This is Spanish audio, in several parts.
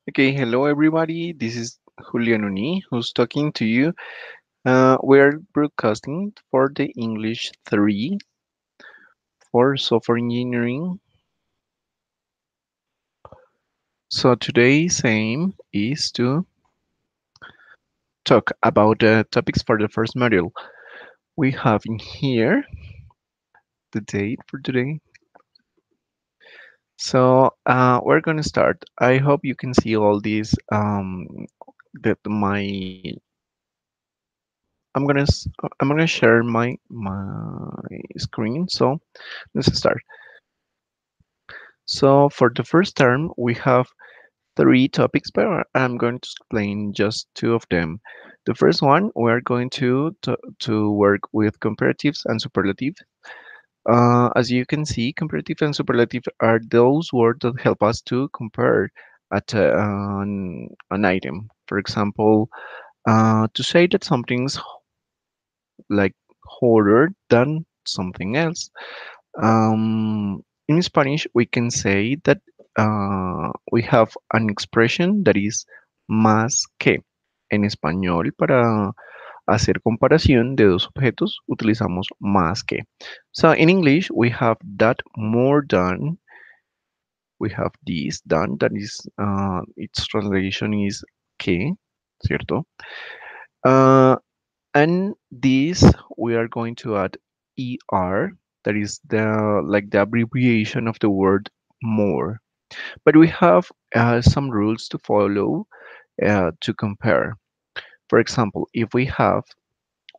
Okay, hello everybody. This is Julian who's talking to you. We're broadcasting for the English 3 for software engineering. So today's aim is to talk about the topics for the first module. We have in here the date for today. So we're gonna start. I hope you can see all these. That my I'm gonna share my screen. So let's start. So for the first term, we have three topics, but I'm going to explain just two of them. The first one, we're going to work with comparatives and superlatives. As you can see, comparative and superlative are those words that help us to compare an item. For example, to say that something's like harder than something else. In Spanish, we can say that we have an expression that is más que. En español, para hacer comparación de dos objetos, utilizamos más que. So in English, we have that more than, we have this than, that is, its translation is que, ¿cierto? Uh, and this, we are going to add er, that is the abbreviation of the word more. But we have some rules to follow to compare. For example, if we have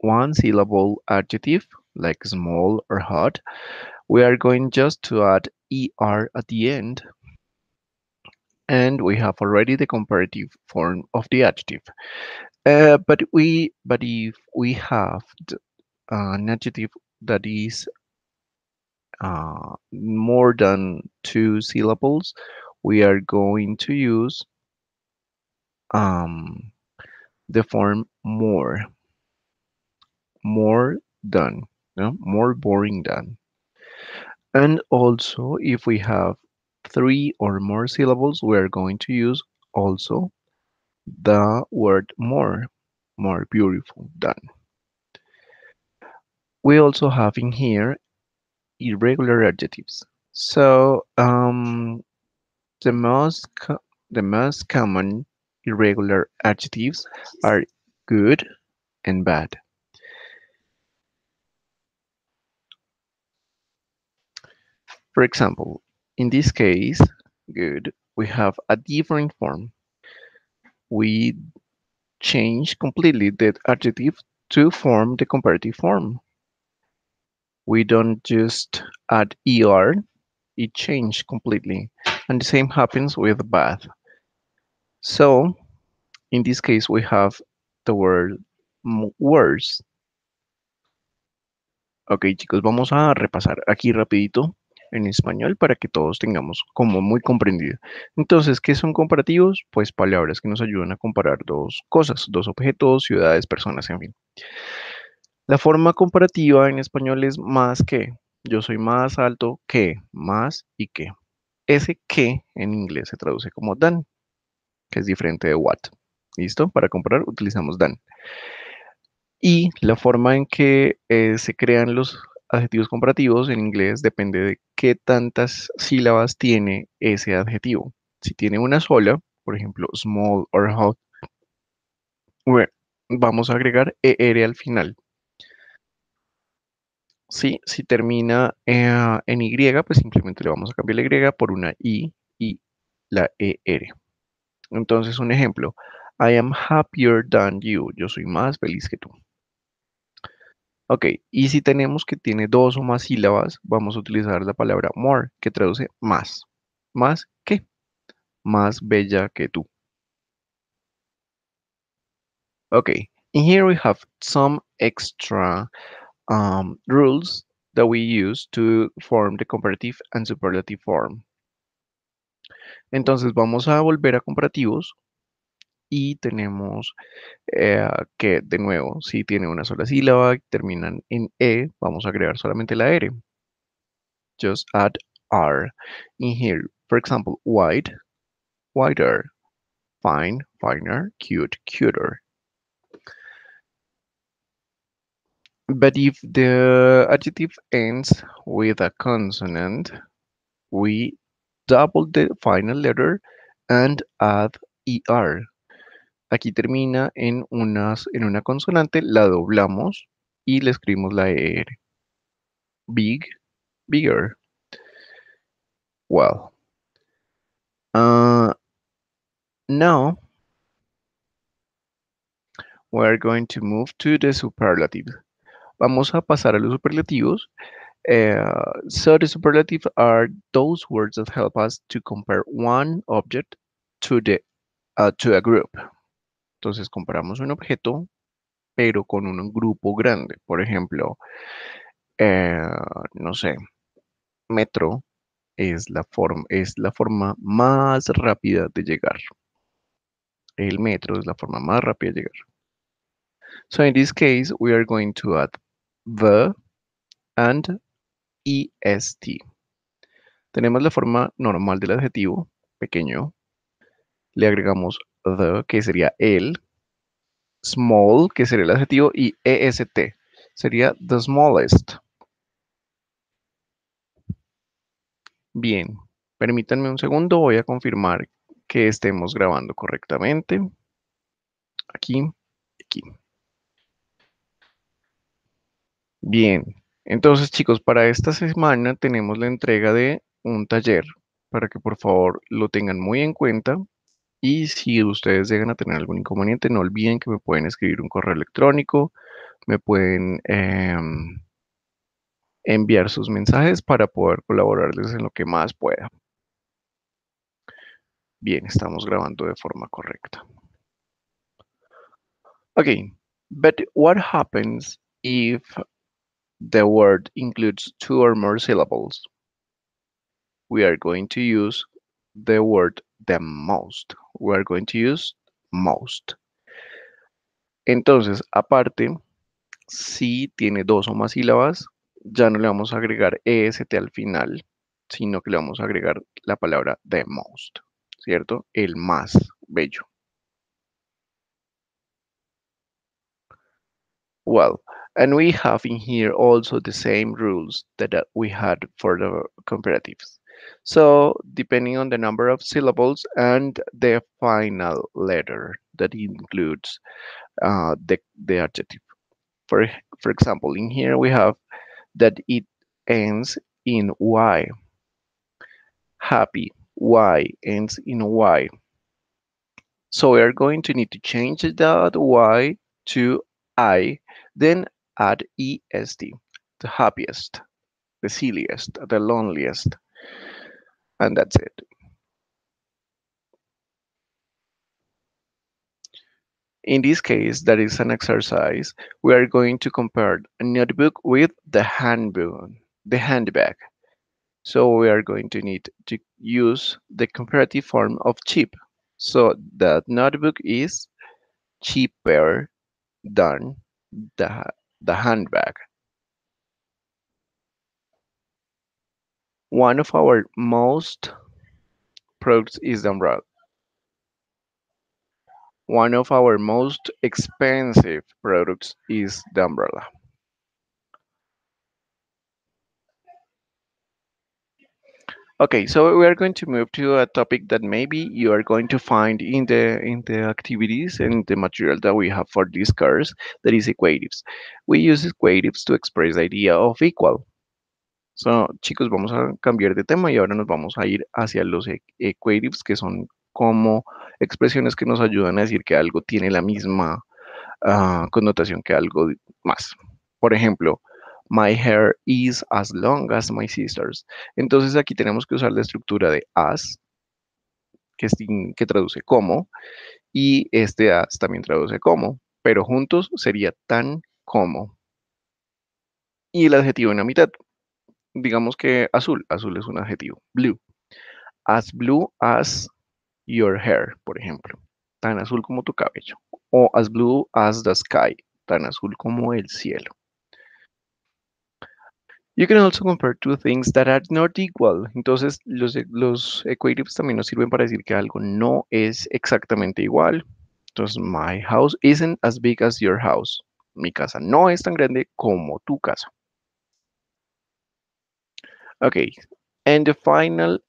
one syllable adjective like small or hot, we are going just to add er at the end, and we have already the comparative form of the adjective. But if we have an adjective that is more than two syllables, we are going to use um, the form more than, no? More boring than. And also, if we have three or more syllables, we are going to use also the word more beautiful than. We also have in here irregular adjectives. So the the most common irregular adjectives are good and bad. For example, in this case, good, we have a different form. We change completely the adjective to form the comparative form. We don't just add er, it changed completely. And the same happens with bad. So in this case, we have the word worse. Ok, chicos, vamos a repasar aquí rapidito en español para que todos tengamos como muy comprendido. Entonces, ¿qué son comparativos? Pues palabras que nos ayudan a comparar dos cosas, dos objetos, ciudades, personas, en fin. La forma comparativa en español es más que. Yo soy más alto que, más y que. Ese que en inglés se traduce como than, que es diferente de what. ¿Listo? Para comparar utilizamos than. Y la forma en que se crean los adjetivos comparativos en inglés depende de qué tantas sílabas tiene ese adjetivo. Si tiene una sola, por ejemplo, small or hot, bueno, vamos a agregar er al final. Sí, si termina en Y, pues simplemente le vamos a cambiar la Y por una I y la ER. Entonces, un ejemplo, I am happier than you. Yo soy más feliz que tú. Ok, y si tenemos que tiene dos o más sílabas, vamos a utilizar la palabra more, que traduce más. ¿Más qué? Más bella que tú. Okay, in here we have some extra rules that we use to form the comparative and superlative form. Entonces vamos a volver a comparativos y tenemos que, de nuevo, si tiene una sola sílaba, terminan en E, vamos a agregar solamente la R. Just add R in here. For example, white, whiter. fine, finer, cute, cuter. But if the adjective ends with a consonant, we double the final letter and add er. Aquí termina en una consonante, la doblamos y le escribimos la er. Big, bigger. Well, uh, now we're going to move to the superlative. Vamos a pasar a los superlativos. So the superlative are those words that help us to compare one object to to a group. Entonces comparamos un objeto, pero con un grupo grande. Por ejemplo, eh, no sé, metro es la forma más rápida de llegar. El metro es la forma más rápida de llegar. So in this case, we are going to add the and est. Tenemos la forma normal del adjetivo, pequeño. Le agregamos the, que sería el, small, que sería el adjetivo, y est, sería the smallest. Bien, permítanme un segundo, voy a confirmar que estemos grabando correctamente. Aquí, aquí. Bien, entonces chicos, para esta semana tenemos la entrega de un taller para que por favor lo tengan muy en cuenta y si ustedes llegan a tener algún inconveniente, no olviden que me pueden escribir un correo electrónico, me pueden enviar sus mensajes para poder colaborarles en lo que más pueda. Bien, estamos grabando de forma correcta. Okay, but what happens if the word includes two or more syllables? We are going to use the word the most. We are going to use most. Entonces, aparte, si tiene dos o más sílabas, ya no le vamos a agregar est al final, sino que le vamos a agregar la palabra the most, ¿cierto? El más bello. Well, and we have in here also the same rules that we had for the comparatives. So, depending on the number of syllables and the final letter that includes the adjective. For, for example, in here we have that it ends in Y. Happy, Y ends in Y. So we are going to need to change that Y to I, then add est, the happiest, the silliest, the loneliest, and that's it. In this case, that is an exercise. We are going to compare a notebook with the handbook, the handbag. So we are going to need to use the comparative form of cheap. So the notebook is cheaper than the, the handbag. One of our most products is the umbrella. One of our most expensive products is the umbrella. Okay, so we are going to move to a topic that maybe you are going to find in the activities and the material that we have for this course, that is equatives. We use equatives to express the idea of equal. So, chicos, vamos a cambiar de tema y ahora nos vamos a ir hacia los equatives, que son como expresiones que nos ayudan a decir que algo tiene la misma connotación que algo más. Por ejemplo, my hair is as long as my sister's. Entonces aquí tenemos que usar la estructura de as, que traduce como, y este as también traduce como, pero juntos sería tan como. Y el adjetivo en la mitad, digamos que azul, azul es un adjetivo, blue as your hair, por ejemplo, tan azul como tu cabello, o as blue as the sky, tan azul como el cielo. You can also compare two things that are not equal. Entonces, los equatives también nos sirven para decir que algo no es exactamente igual. Entonces, my house isn't as big as your house. Mi casa no es tan grande como tu casa. Okay, and the final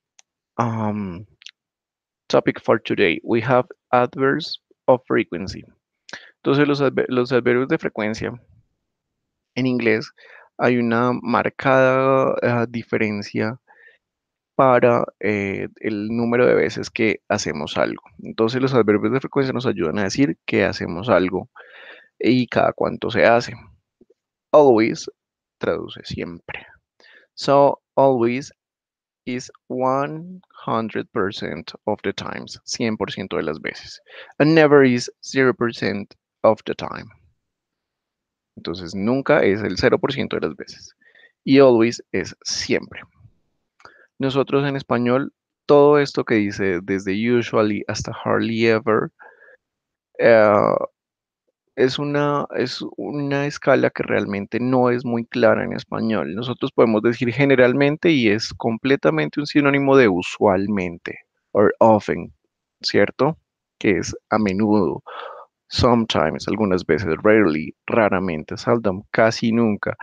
um, topic for today, we have adverbs of frequency. Entonces, los adverbios de frecuencia en inglés hay una marcada diferencia para el número de veces que hacemos algo. Entonces, los adverbios de frecuencia nos ayudan a decir que hacemos algo y cada cuánto se hace. Always traduce siempre. So, always is 100% of the times, 100% de las veces. And never is 0% of the time. Entonces, nunca es el 0% de las veces. Y always es siempre. Nosotros en español, todo esto que dice desde usually hasta hardly ever, eh, es una escala que realmente no es muy clara en español. Nosotros podemos decir generalmente y es completamente un sinónimo de usualmente, or often, ¿cierto? Que es a menudo, sometimes, algunas veces, rarely, raramente, seldom, casi nunca.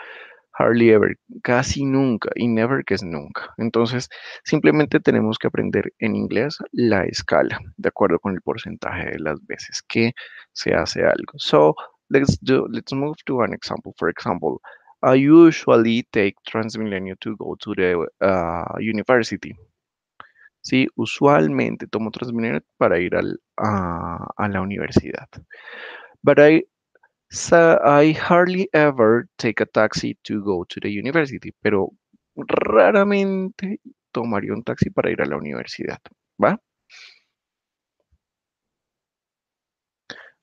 Hardly ever, casi nunca, y never, que es nunca. Entonces, simplemente tenemos que aprender en inglés la escala, de acuerdo con el porcentaje de las veces que se hace algo. So, let's move to an example. For example, I usually take Transmilenio to go to the university. Sí, usualmente tomo Transmilenio para ir a la universidad. But I hardly ever take a taxi to go to the university, pero raramente tomaría un taxi para ir a la universidad. ¿Va?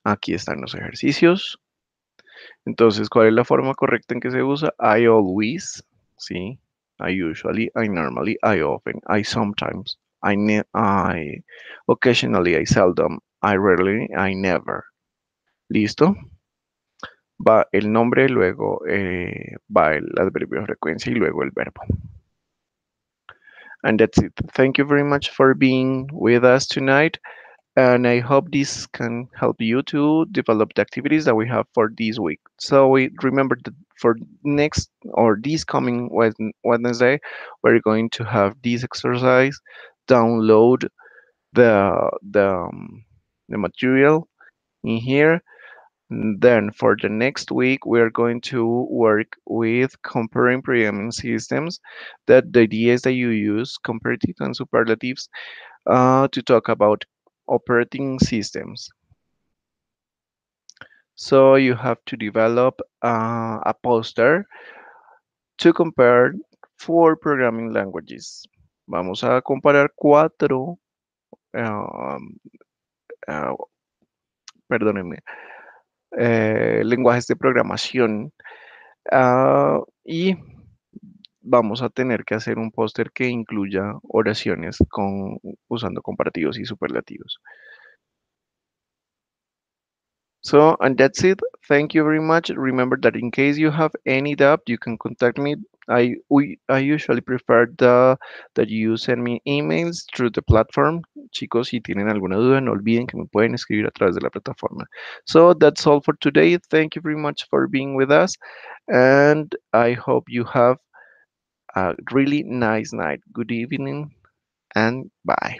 Aquí están los ejercicios. Entonces, ¿cuál es la forma correcta en que se usa? I always, sí. I usually, I normally, I often, I sometimes, I occasionally, I seldom, I rarely, I never. ¿Listo? Va el nombre, luego va el adverbio de frecuencia y luego el verbo. And that's it. Thank you very much for being with us tonight. And I hope this can help you to develop the activities that we have for this week. So we remember that for next or this coming Wednesday, we're going to have this exercise, download the material in here. Then for the next week, we are going to work with comparing preeminent systems. That the idea is that you use comparative and superlatives to talk about operating systems. So you have to develop a poster to compare four programming languages. Vamos a comparar cuatro, um, uh, perdónenme, lenguajes de programación y vamos a tener que hacer un póster que incluya oraciones usando comparativos y superlativos. So, and that's it. Thank you very much. Remember that in case you have any doubt, you can contact me. I usually prefer that you send me emails through the platform. Chicos, si tienen alguna duda, no olviden que me pueden escribir a través de la plataforma. So that's all for today. Thank you very much for being with us, and I hope you have a really nice night. Good evening, and bye.